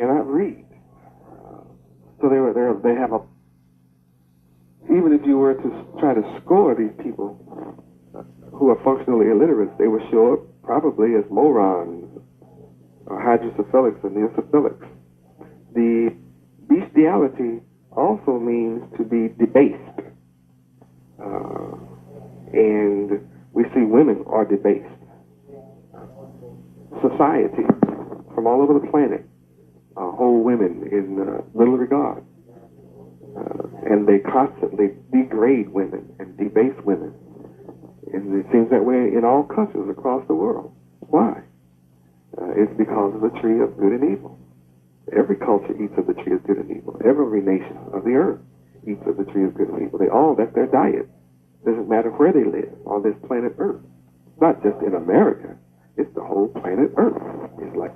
cannot read. So they have a, even if you were to try to score these people who are functionally illiterate, they will show up probably as morons, or hydrocephalics, or neocephalics. The bestiality also means to be debased. And we see women are debased. Society from all over the planet hold women in little regard. And they constantly degrade women and debase women. And it seems that way in all cultures across the world. Why? It's because of the tree of good and evil. Every culture eats of the tree of good and evil. Every nation of the earth eats of the tree of good and evil. They all, that's their diet. Doesn't matter where they live on this planet Earth. Not just in America. It's the whole planet Earth. It's like,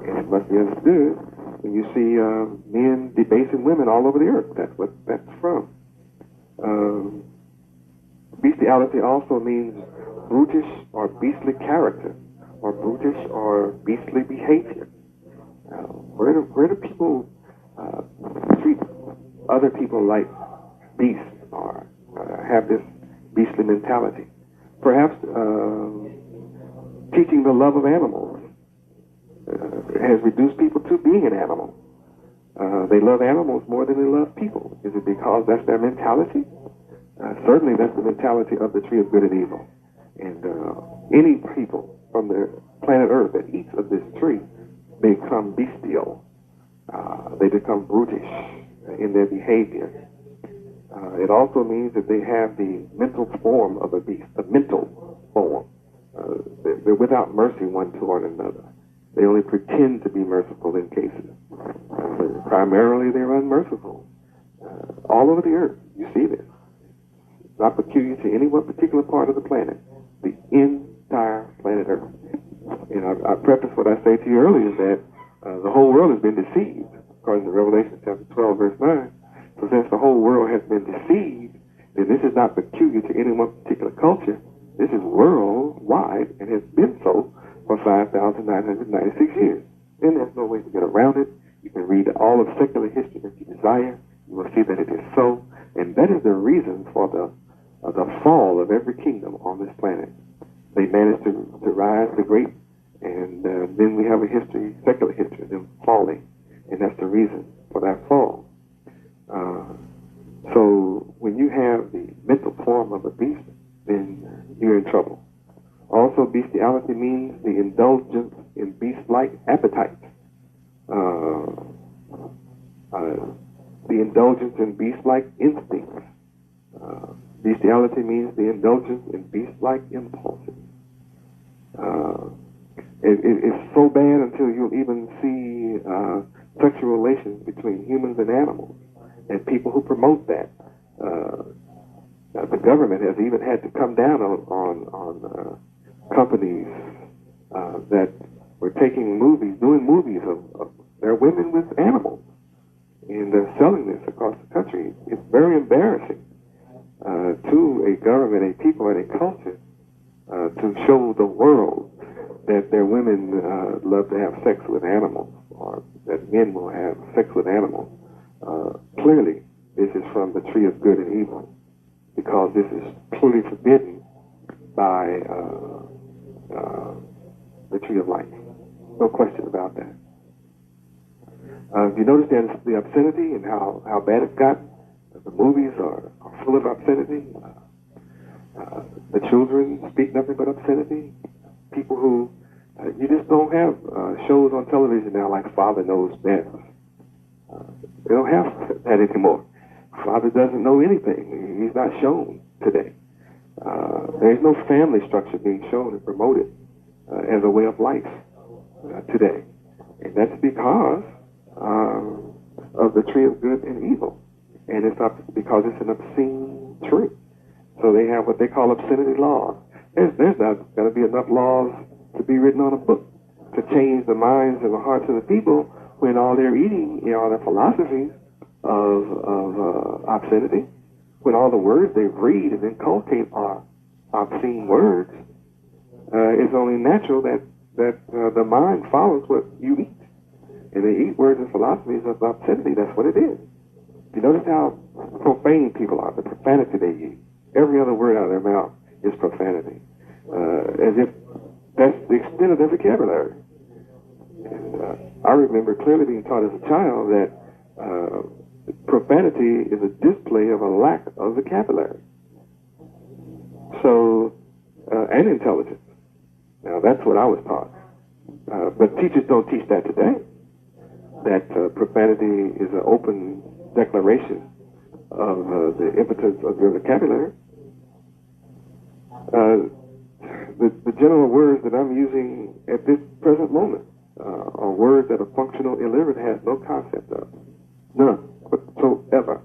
and it must be understood when you see men debasing women all over the earth. That's what that's from. Bestiality also means brutish or beastly character, or brutish or beastly behavior. Where do people treat other people like beasts, or have this beastly mentality? Perhaps teaching the love of animals has reduced people to being an animal. They love animals more than they love people. Is it because that's their mentality? Certainly that's the mentality of the tree of good and evil. And any people from the planet Earth that eats of this tree become bestial. They become brutish in their behavior. It also means that they have the mental form of a beast, the mental form. They're without mercy one toward another. They only pretend to be merciful in cases. But primarily they're unmerciful. All over the earth, you see this. It's not peculiar to any one particular part of the planet. The entire planet Earth. And I preface what I say to you earlier that the whole world has been deceived, according to Revelation chapter 12, verse 9. So since the whole world has been deceived, then this is not peculiar to any one particular culture. This is worldwide and has been so for 5,996 years. And there's no way to get around it. You can read all of secular history if you desire. You will see that it is so. And that is the reason for the fall of every kingdom on this planet. They managed to rise to great, and then we have a history, secular history, of them falling. And that's the reason for that fall. So when you have the mental form of a beast, then you're in trouble. Also, bestiality means the indulgence in beast-like appetites. The indulgence in beast-like instincts. Bestiality means the indulgence in beast-like impulses. It's so bad until you'll even see sexual relations between humans and animals, and people who promote that. The government has even had to come down on companies that were taking movies, doing movies of their women with animals, and they're selling this across the country. It's very embarrassing to a government, a people, and a culture to show the world that their women love to have sex with animals, or that men will have sex with animals. Clearly, this is from the tree of good and evil, because this is clearly forbidden by the tree of life. No question about that. You notice the obscenity and how bad it's gotten. The movies are full of obscenity. The children speak nothing but obscenity. People who, you just don't have shows on television now like Father Knows Best. They don't have that anymore. Father doesn't know anything. He's not shown today. There's no family structure being shown and promoted as a way of life today. And that's because of the tree of good and evil. And it's not because it's an obscene tree. So they have what they call obscenity laws. There's not going to be enough laws to be written on a book to change the minds and the hearts of the people when all they're eating are the philosophies of obscenity, when all the words they read and inculcate are obscene words. It's only natural that the mind follows what you eat. And they eat words and philosophies of obscenity. That's what it is. You notice how profane people are, the profanity they use. Every other word out of their mouth is profanity. As if that's the extent of their vocabulary. And I remember clearly being taught as a child that profanity is a display of a lack of vocabulary. So, and intelligence. Now, that's what I was taught. But teachers don't teach that today. That profanity is an open declaration of the impotence of your vocabulary. The general words that I'm using at this present moment are words that a functional illiterate has no concept of. None whatsoever.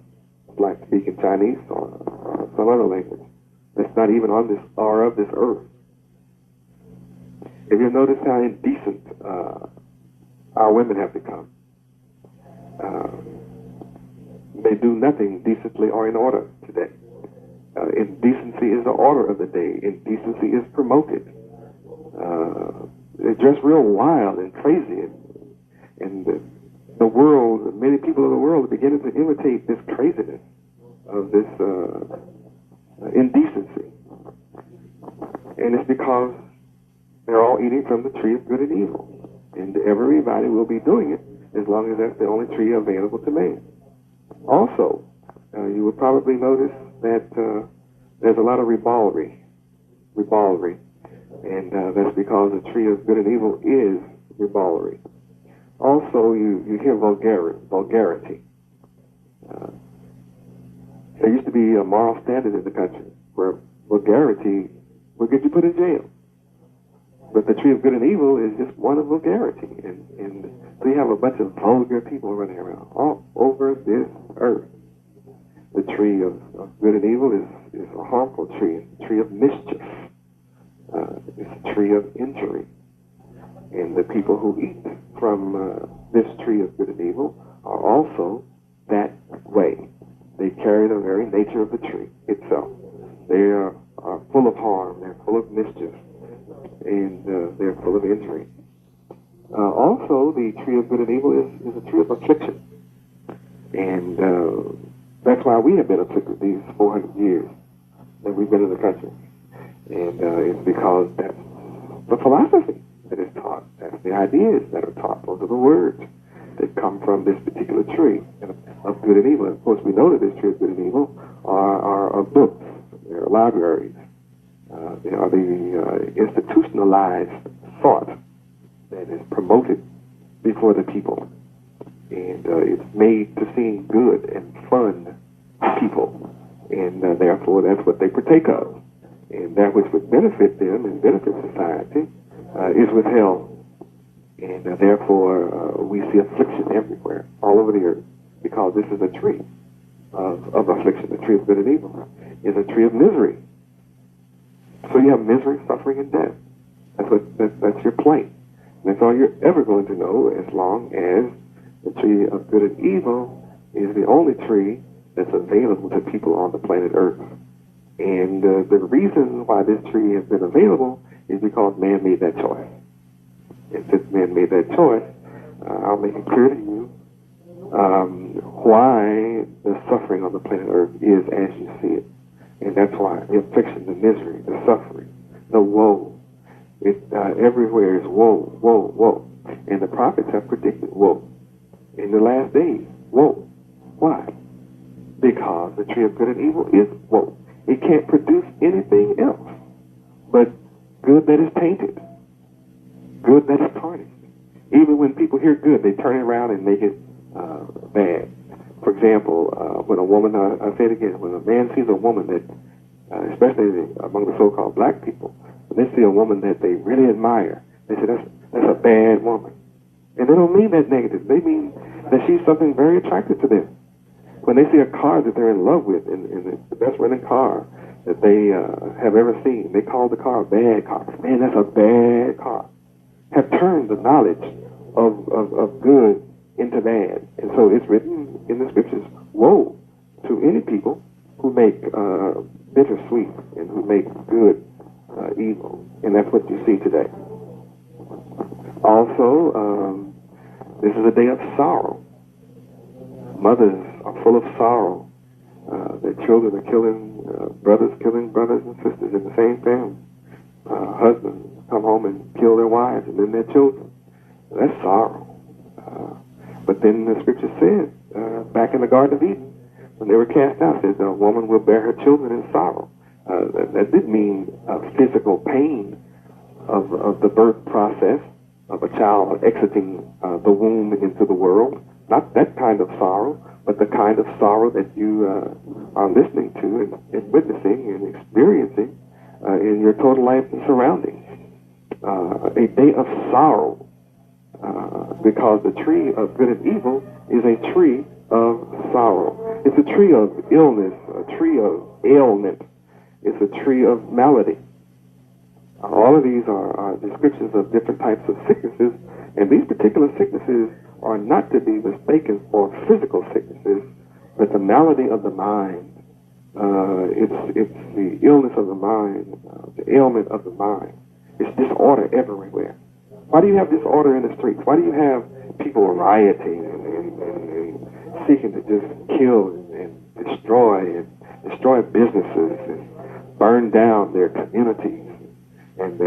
It's like speaking Chinese or some other language that's not even on this or of this earth. If you notice how indecent our women have become, they do nothing decently or in order today. Indecency is the order of the day. Indecency is promoted. They're just real wild and crazy, and the world, many people of the world are beginning to imitate this craziness of this indecency. And it's because they're all eating from the tree of good and evil. And everybody will be doing it as long as that's the only tree available to man. Also, you will probably notice that there's a lot of Reballery. And that's because the tree of good and evil is Reballery. Also, you hear vulgarity. There used to be a moral standard in the country where vulgarity would get you put in jail. But the tree of good and evil is just one of vulgarity. And so you have a bunch of vulgar people running around all over this earth. The tree of good and evil is a harmful tree. It's a tree of mischief. It's a tree of injury. And the people who eat from this tree of good and evil are also that way. They carry the very nature of the tree itself. They are full of harm. They're full of mischief. And they're full of injury. Also, the tree of good and evil is a tree of affliction. And that's why we have been afflicted these 400 years that we've been in the country. And it's because that's the philosophy that is taught. That's the ideas that are taught. Those are the words that come from this particular tree of good and evil. And of course, we know that this tree of good and evil are books. They're libraries. They are the institutionalized thought that is promoted before the people. And it's made to seem good and fun to people. And therefore, that's what they partake of. And that which would benefit them and benefit society is withheld. And therefore, we see affliction everywhere, all over the earth, because this is a tree of affliction. The tree of good and evil is a tree of misery. So you have misery, suffering, and death. That's your plane. And that's all you're ever going to know as long as the tree of good and evil is the only tree that's available to people on the planet Earth. And the reason why this tree has been available is because man made that choice. And since man made that choice, I'll make it clear to you why the suffering on the planet Earth is as you see it. And that's why the affliction, the misery, the suffering, the woe, everywhere is woe, woe, woe. And the prophets have predicted woe. In the last days, woe. Why? Because the tree of good and evil is woe. It can't produce anything else but good that is tainted, good that is tarnished. Even when people hear good, they turn it around and make it bad. For example, when a woman, I say it again, when a man sees a woman that, especially among the so-called black people, when they see a woman that they really admire, they say, that's a bad woman. And they don't mean that negative. They mean that she's something very attractive to them. When they see a car that they're in love with, and the best running car that they have ever seen, they call the car a bad car. Man, that's a bad car. Have turned the knowledge of good into bad. And so it's written in the scriptures, woe to any people who make bitter sweet and who make good evil. And that's what you see today. Also, This is a day of sorrow. Mothers are full of sorrow. Their children are killing brothers and sisters in the same family. Husbands come home and kill their wives and then their children. That's sorrow. But then the scripture says, back in the Garden of Eden, when they were cast out, it says a woman will bear her children in sorrow. That didn't mean physical pain of the birth process of a child exiting the womb into the world. Not that kind of sorrow, but the kind of sorrow that you are listening to and witnessing and experiencing in your total life and surroundings. A day of sorrow, because the tree of good and evil is a tree of sorrow. It's a tree of illness, a tree of ailment. It's a tree of malady. All of these are descriptions of different types of sicknesses, and these particular sicknesses are not to be mistaken for physical sicknesses, but the malady of the mind. It's the illness of the mind, the ailment of the mind. It's disorder everywhere. Why do you have disorder in the streets? Why do you have people rioting and seeking to just kill and destroy businesses and burn down their communities and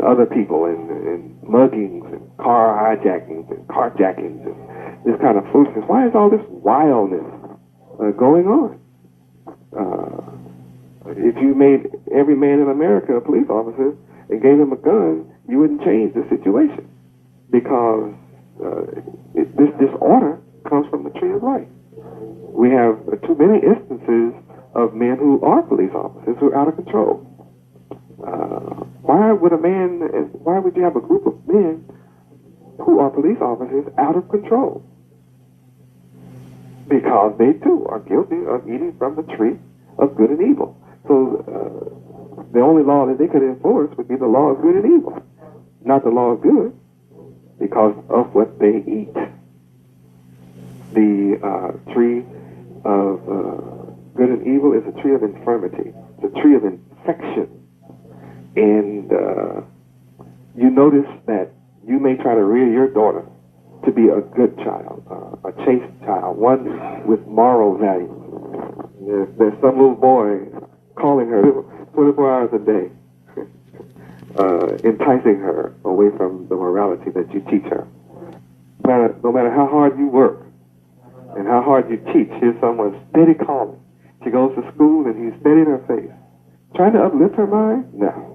other people and muggings and car hijackings and carjackings and this kind of foolishness? Why is all this wildness going on? If you made every man in America a police officer and gave him a gun, you wouldn't change the situation, because this disorder comes from the tree of life. We have too many instances of men who are police officers who are out of control. Why would you have a group of men who are police officers out of control? Because they too are guilty of eating from the tree of good and evil. So the only law that they could enforce would be the law of good and evil, not the law of good, because of what they eat. The tree of good and evil is a tree of infirmity. It's a tree of infection. And you notice that you may try to rear your daughter to be a good child, a chaste child, one with moral values. There's some little boy calling her 24 hours a day, enticing her away from the morality that you teach her. No matter how hard you work and how hard you teach, here's someone steady calling. She goes to school and he's steady in her face. Trying to uplift her mind? No.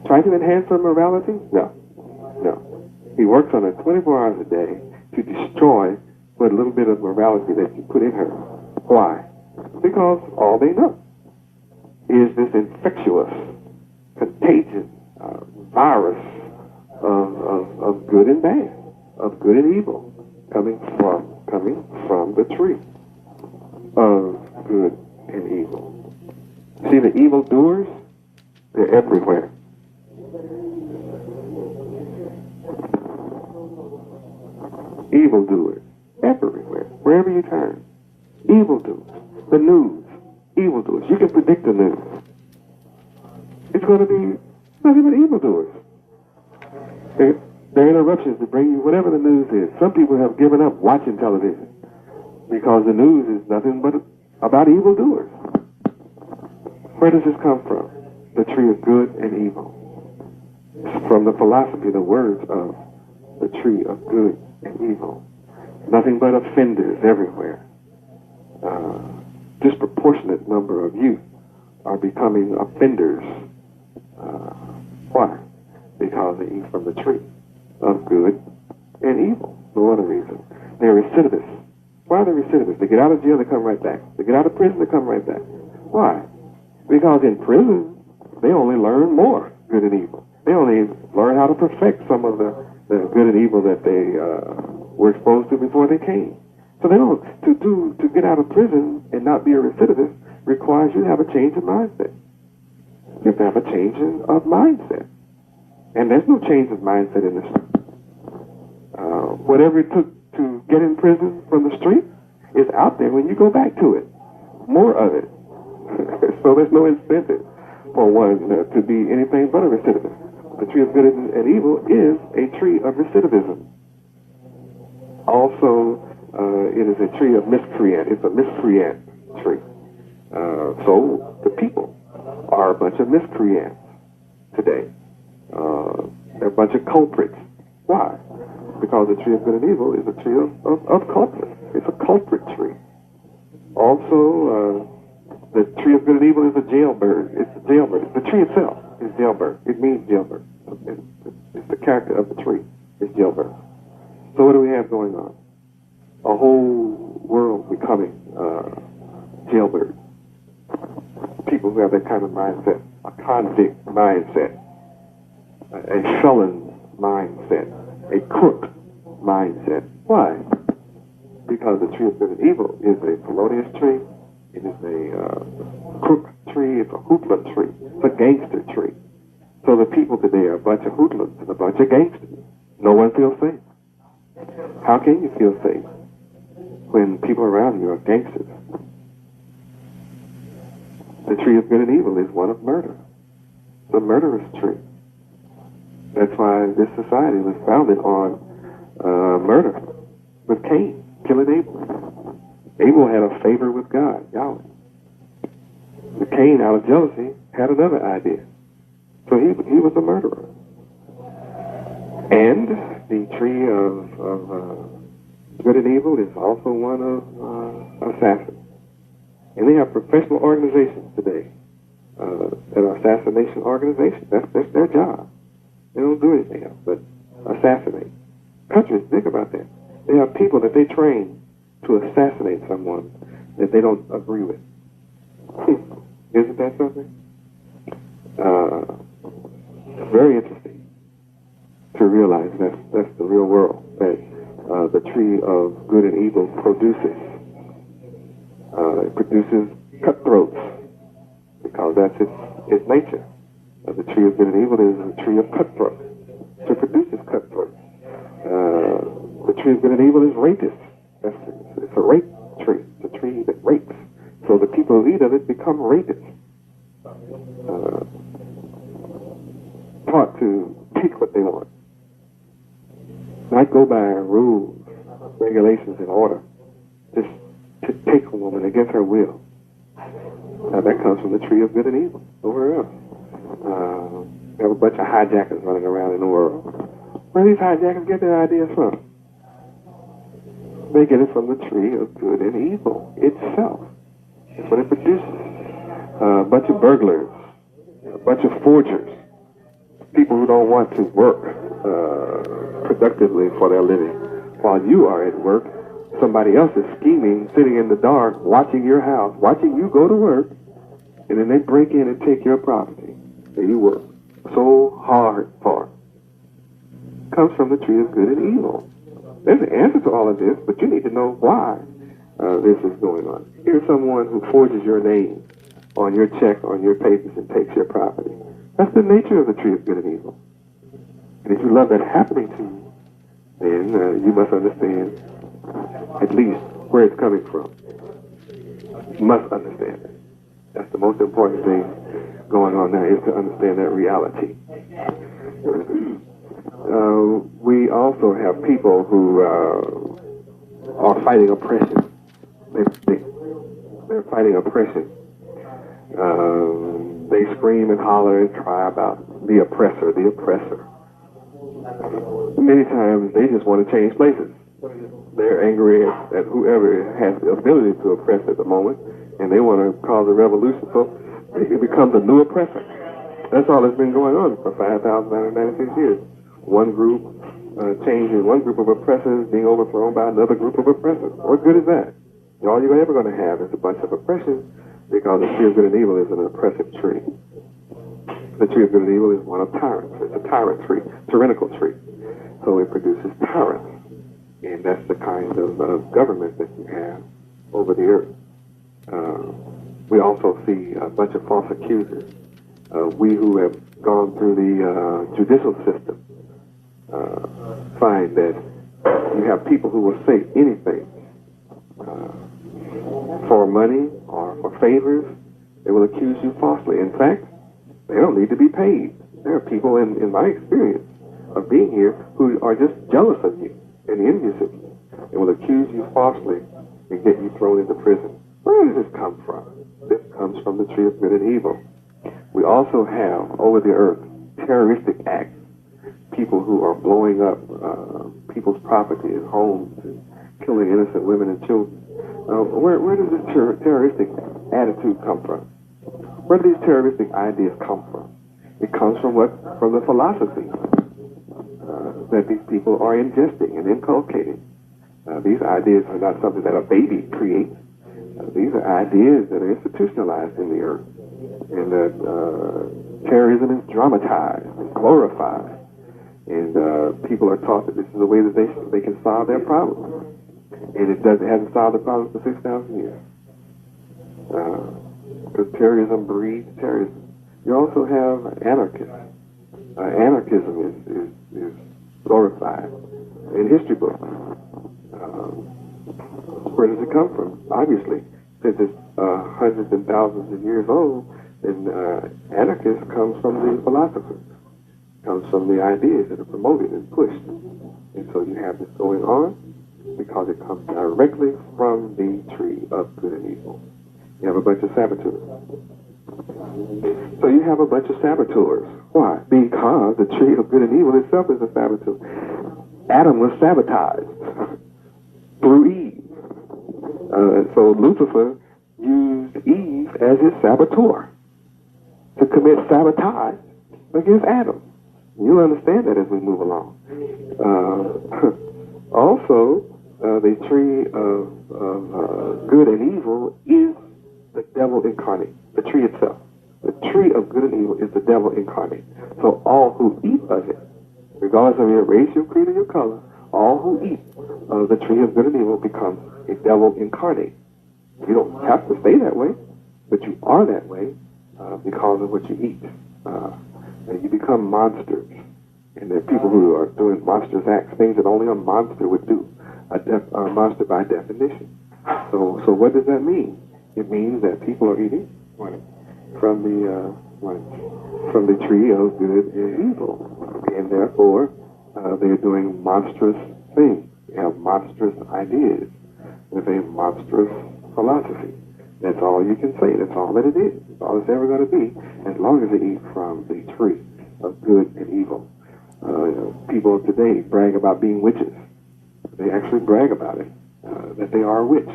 Trying to enhance her morality? No. He works on her 24 hours a day to destroy what little bit of morality that you put in her. Why? Because all they know is this infectious, contagion, virus of good and bad, of good and evil, coming from the tree of good and evil. See, the evildoers, they're everywhere. Evildoers, everywhere, wherever you turn. Evildoers. The news, evildoers. You can predict the news. It's going to be nothing but evildoers. They're interruptions to bring you whatever the news is. Some people have given up watching television because the news is nothing but about evildoers. Where does this come from? The tree of good and evil. It's from the philosophy, the words of the tree of good and evil. Nothing but offenders everywhere. Disproportionate number of youth are becoming offenders. Why? Because they eat from the tree of good and evil. No other reason. They're recidivists. Why are they recidivists? They get out of jail, they come right back. They get out of prison, they come right back. Why? Because in prison, they only learn more good and evil. They only learn how to perfect some of the good and evil that they were exposed to before they came. So they don't, to get out of prison and not be a recidivist requires you to have a change of mindset. You have to have a change of mindset. And there's no change of mindset in this. Whatever it took to get in prison from the street is out there when you go back to it. More of it. So there's no incentive for one to be anything but a recidivist. The tree of good and evil is a tree of recidivism. Also, it is a tree of miscreant. It's a miscreant tree. So the people are a bunch of miscreants today. They're a bunch of culprits. Why? Because the tree of good and evil is a tree of culprits. It's a culprit tree. Also, the tree of good and evil is a jailbird. It's a jailbird. The tree itself is jailbird. It means jailbird. It's the character of the tree. It's jailbird. So what do we have going on? A whole world becoming jailbird. People who have that kind of mindset, a convict mindset, a felon mindset, a crook mindset. Why? Because the tree of good and evil is a felonious tree. It is a crook tree. It's a hoodlum tree. It's a gangster tree. So the people today are a bunch of hoodlums and a bunch of gangsters. No one feels safe. How can you feel safe when people around you are gangsters? The tree of good and evil is one of murder. It's a murderous tree. That's why this society was founded on murder, with Cain killing Abel. Abel had a favor with God, Yahweh. The Cain, out of jealousy, had another idea. So he was a murderer. And the tree of good and evil is also one of assassins. And they have professional organizations today that are assassination organizations. That's their job. They don't do anything else but assassinate. Countries, think about that. They have people that they train to assassinate someone that they don't agree with. Isn't that something? Very interesting to realize that's the real world, that the tree of good and evil produces. It produces cutthroats, because that's its nature. The tree of good and evil is a tree of cutthroats. So it produces cutthroats. The tree of good and evil is rapist. It's a rape tree. It's a tree that rapes. So the people who eat of it become rapists. Taught to take what they want. Not go by rules, regulations, and order. Just to take a woman against her will. Now that comes from the tree of good and evil. Nowhere else. We have a bunch of hijackers running around in the world. Where do these hijackers get their ideas from? They get it from the tree of good and evil itself. That's what it produces. A bunch of burglars, a bunch of forgers, people who don't want to work productively for their living. While you are at work, somebody else is scheming, sitting in the dark, watching your house, watching you go to work, and then they break in and take your property that you work so hard for. Comes from the tree of good and evil. There's an answer to all of this, but you need to know why this is going on. Here's someone who forges your name on your check, on your papers, and takes your property. That's the nature of the tree of good and evil. And if you love that happening to you, then you must understand at least where it's coming from. You must understand it. That's the most important thing going on now, is to understand that reality. We also have people who are fighting oppression. They're fighting oppression. They scream and holler and cry about the oppressor, the oppressor. Many times they just want to change places. They're angry at whoever has the ability to oppress at the moment, and they want to cause a revolution so they can become the new oppressor. That's all that's been going on for 5,996 years. One group changing one group of oppressors being overthrown by another group of oppressors. What good is that? All you're ever going to have is a bunch of oppression, because the tree of good and evil is an oppressive tree. The tree of good and evil is one of tyrants. It's a tyrant tree, tyrannical tree. So it produces tyrants. And that's the kind of government that you have over the earth. We also see a bunch of false accusers. We who have gone through the judicial system find that you have people who will say anything for money or for favors. They will accuse you falsely. In fact, they don't need to be paid. There are people, in my experience of being here, who are just jealous of you and envious of you. and will accuse you falsely and get you thrown into prison. Where does this come from? This comes from the tree of good and evil. We also have, over the earth, terroristic acts. People who are blowing up people's property and homes and killing innocent women and children. Where does this terroristic attitude come from? Where do these terroristic ideas come from? It comes from what? From the philosophy that these people are ingesting and inculcating. These ideas are not something that a baby creates. These are ideas that are institutionalized in the earth, and that terrorism is dramatized and glorified, and people are taught that this is the way that they can solve their problems, and it hasn't solved the problems for 6,000 years. Because terrorism breeds terrorism. You also have anarchists. Anarchism is glorified in history books. Where does it come from? Obviously, since it's hundreds and thousands of years old, then anarchism comes from the philosophers, comes from the ideas that are promoted and pushed. And so you have this going on because it comes directly from the tree of good and evil. You have a bunch of saboteurs. So you have a bunch of saboteurs. Why? Because the tree of good and evil itself is a saboteur. Adam was sabotaged through Eve. So Lucifer used Eve as his saboteur to commit sabotage against Adam. You'll understand that as we move along. Also, the tree of good and evil is the devil incarnate. The tree itself. The tree of good and evil is the devil incarnate. So all who eat of it, regardless of your race, your creed, or your color, all who eat of the tree of good and evil becomes a devil incarnate. You don't have to stay that way, but you are that way because of what you eat. And you become monsters. And there are people who are doing monstrous acts, things that only a monster would do. A monster by definition. So what does that mean? It means that people are eating from the tree of good and evil, and therefore they're doing monstrous things. They have monstrous ideas with a monstrous philosophy. That's all you can say. That's all that it is. That's all it's ever going to be, as long as they eat from the tree of good and evil. People today brag about being witches. They actually brag about it, that they are a witch.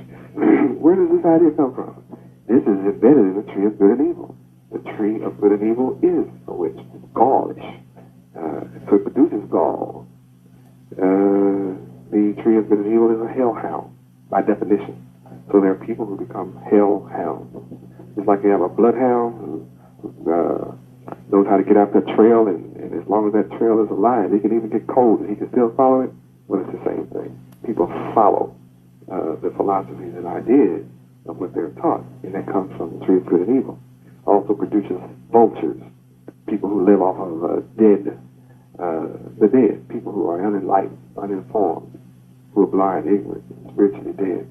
Where does this idea come from? This is embedded in the tree of good and evil. The tree of good and evil is a witch. It's gallish. So it produces gall. The tree of good and evil is a hellhound, by definition. So there are people who become hellhounds. It's like you have a bloodhound who knows how to get out that trail, and as long as that trail is alive, he can even get cold and he can still follow it. Well, it's the same thing. People follow the philosophies and ideas of what they're taught, and that comes from the tree of good and evil. Also produces vultures, people who live off of the dead, people who are unenlightened, uninformed, who are blind, ignorant, spiritually dead.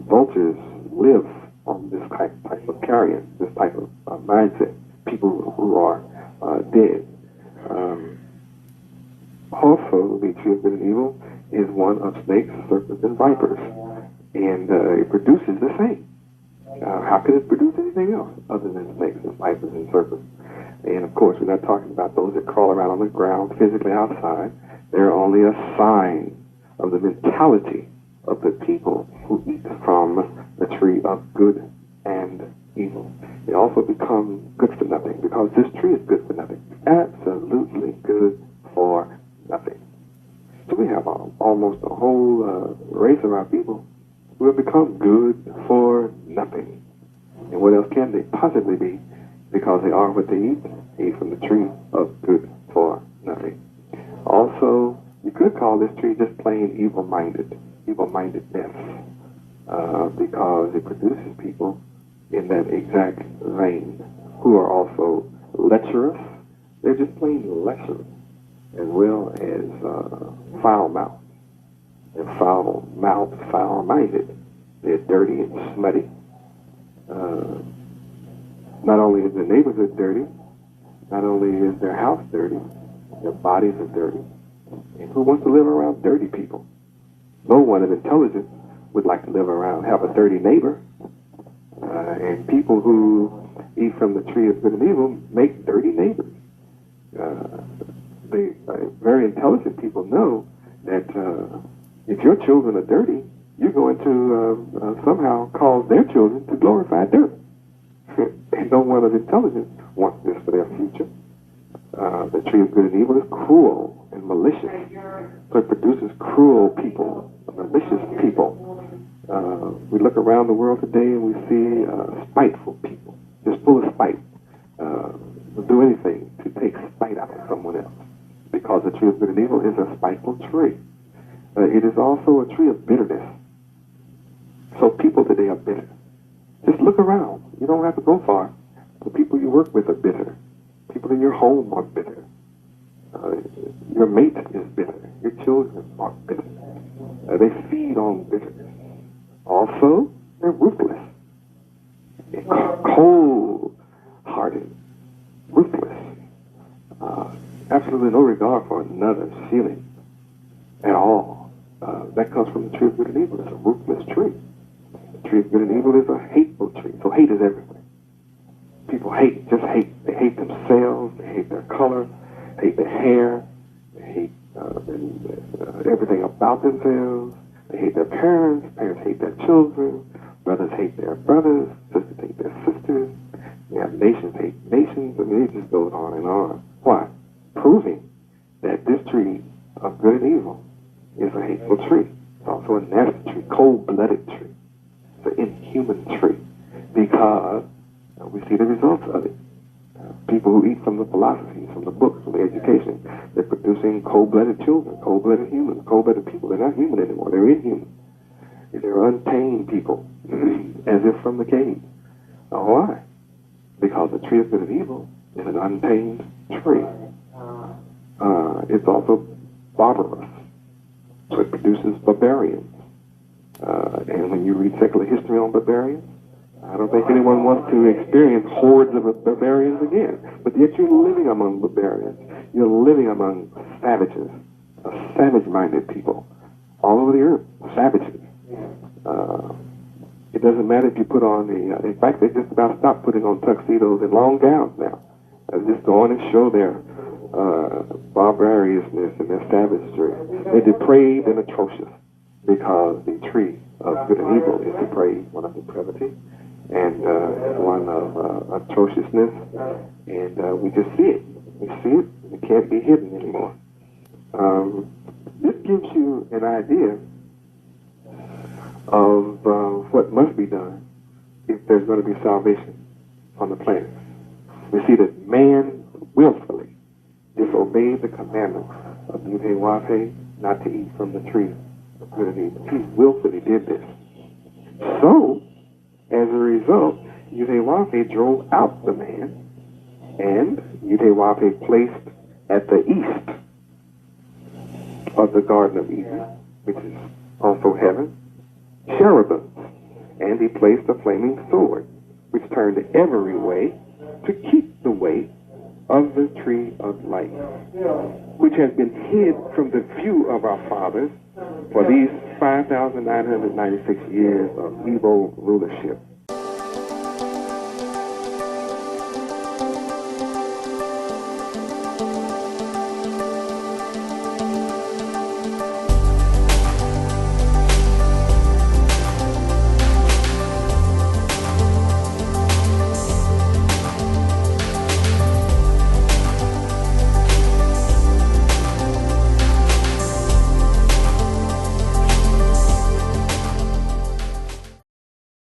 Vultures live on this type of carrion, this type of mindset, people who are dead. Also, the tree of good and evil is one of snakes, serpents, and vipers, and it produces the same. How could it produce anything else other than snakes and vipers and serpents? And of course, we're not talking about those that crawl around on the ground physically outside. They're only a sign of the mentality of the people who eat from the tree of good and evil. They also become good for nothing, because this tree is good for nothing. Absolutely good for nothing. So we have almost a whole race of our people who have become good for nothing. And what else can they possibly be? Because they are what they eat from the tree of good for nothing. Also, you could call this tree just plain evil-mindedness, because it produces people in that exact vein who are also lecherous. They're just plain lecherous, as well as foul-mouthed. And foul-mouthed, foul-minded. They're dirty and smutty. Not only is their neighborhood dirty, not only is their house dirty, their bodies are dirty. And who wants to live around dirty people? no one of intelligence would like to live around, have a dirty neighbor. And people who eat from the tree of good and evil make dirty neighbors. Very intelligent people know that if your children are dirty, you're going to somehow cause their children to glorify dirt. And no one of intelligence wants this for their future. The tree of good and evil is cruel and malicious. So it produces cruel people, malicious people. We look around the world today and we see spiteful people, just full of spite. Will do anything to take spite out of someone else, because the tree of good and evil is a spiteful tree. It is also a tree of bitterness. So people today are bitter. Just look around. You don't have to go far. The people you work with are bitter. People in your home are bitter. Your mate is bitter. Your children are bitter. They feed on bitterness. Also, they're ruthless, cold-hearted, ruthless. Absolutely no regard for another's feelings at all. That comes from the tree of good and evil. It's a ruthless tree. The tree of good and evil is a hateful tree. So hate is everywhere. People hate, just hate. They hate themselves. They hate their color. They hate their hair. They hate everything about themselves. They hate their parents. Parents hate their children. Brothers hate their brothers. Sisters hate their sisters. We have nations hate nations. I mean, it just goes on and on. Why? Proving that this tree of good and evil is a hateful tree. It's also a nasty tree, cold-blooded tree. It's an inhuman tree, because we see the results of it. People who eat from the philosophies, from the books, from the education, they're producing cold-blooded children, cold-blooded humans, cold-blooded people. They're not human anymore. They're inhuman. They're untamed people, as if from the cave. Now, why? Because the tree of good and evil is an untamed tree. It's also barbarous. So it produces barbarians. And when you read secular history on barbarians, I don't think anyone wants to experience hordes of barbarians again. But yet you're living among barbarians. You're living among savages, savage-minded people all over the earth, savages. It doesn't matter if you put on in fact, they just about stopped putting on tuxedos and long gowns now. They just go on and show their barbariousness and their savagery. They're depraved and atrocious, because the tree of good and evil is depraved, one of depravity, and one of atrociousness, and we just see it. We see it. It can't be hidden anymore. This gives you an idea of what must be done if there's going to be salvation on the planet. We see that man willfully disobeyed the commandment of Yahweh not to eat from the tree of good and evil. He willfully did this. So, as a result, Yahweh drove out the man, and Yahweh placed at the east of the Garden of Eden, which is also heaven, cherubims, and he placed a flaming sword, which turned every way to keep the way of the tree of life, which has been hid from the view of our fathers for these 5,996 years of evil rulership.